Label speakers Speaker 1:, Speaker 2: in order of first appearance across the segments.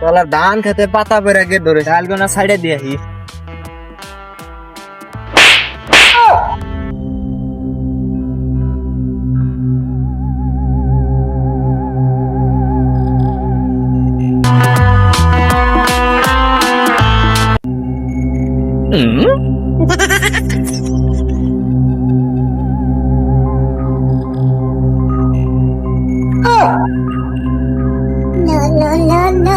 Speaker 1: তোলা ধান খেতে পাতা পেরে গে ধরে শালগোনা সাইডে দিয়ে আসি।
Speaker 2: No, no, no, no.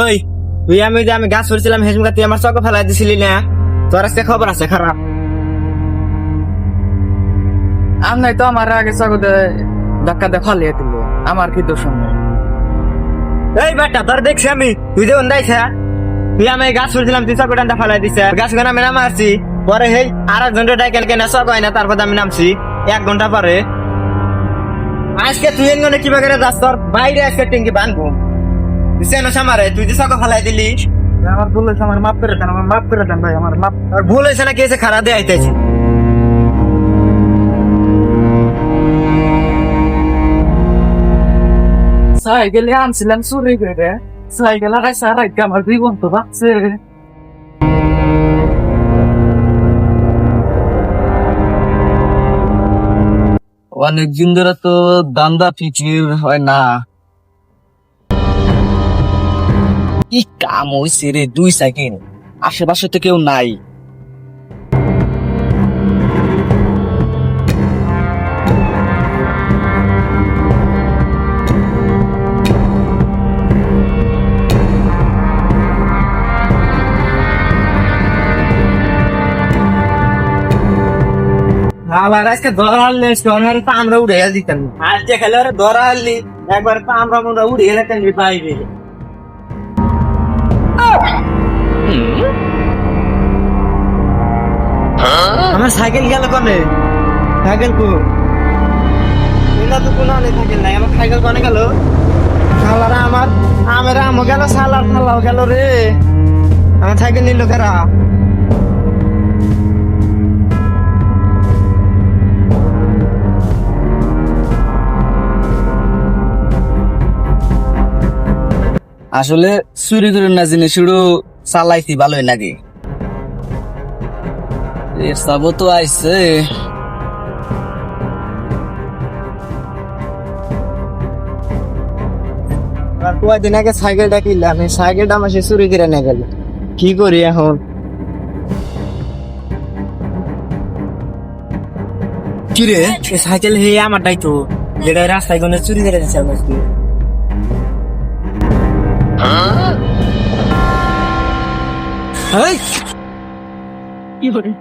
Speaker 1: ওই তুই আমি গাছ ছড়ছিলাম হেসমুখা তুই আমার চকে ফেলাই দিছিলি না? তোর আজকে খবর আছে খারাপ।
Speaker 3: আমরাই তো আমার আগে চাকুতে ধাক্কা দিয়ে ফালিয়ে দিল, আমার কি দোষ নেই।
Speaker 1: এই বেটা তোর দেখছি আমি, তুই যে অন্দাইছা তুই আমি গাছ ছড়ছিলাম তুই চকে টানটা ফেলাই দিছে, গাছ গানা আমি নামাছি পরে হেই আর এক ঘন্টা ডাইকেন কেনা চক হয় না, তারপর আমি নামছি 1 ঘন্টা পরে। আজকে তুই এনে কিবা করে যাস, তোর বাইরে আজকে টিঙ্কি বানবো সামারে তুই যে চকে ফেলাই দিলি।
Speaker 3: আমার ভুল হয়েছে, আমার মাফ করে দেন, আমার মাফ করে দেন ভাই, আমার মাফ।
Speaker 1: আর ভুল হয়েছে না, কেসে খারাপ দিয়ে আইতেছি।
Speaker 3: সাইকেলে আনছিলাম চুরি করে, সাইকেল আগাইছে আর আমার জীবন তো বাঁচছে। অনেকদিন ধরে তো দান্দা ফিকির হয় না। কি কাম হইছে রে, 2 সেকেন্ড আশেপাশে তো কেউ নাই।
Speaker 1: আবার আজকে ধরা হারলে তো আমরা উড়ে দিতাম, আজকে খেলে ধরা হারলি একবার তো আমরা মনে উড়ে যেতাম বাইরে। আমার সাইকেল গেল কনে? সাইকেল কো তো কোনো সাইকেল নাই, আমার সাইকেল কনে গেল? শালারা আমার আমও গেল, শালার শালাও গেল রে। আমার সাইকেল নিল কারা?
Speaker 3: আসলে চুরি করে না জিনিস শুরু চালাইছি ভালোই নাকি। সব তো আইছে,
Speaker 1: কয়েকদিন আগে সাইকেলটা কিনলাম, এই সাইকেলটা আমার সে চুরি করে নিয়ে গেল, কি করি এখন? কি রে সাইকেল হে আমারটাই তো, যেটা রাস্তায় কোনো চুরি করে দিচ্ছে আমাকে। কি করে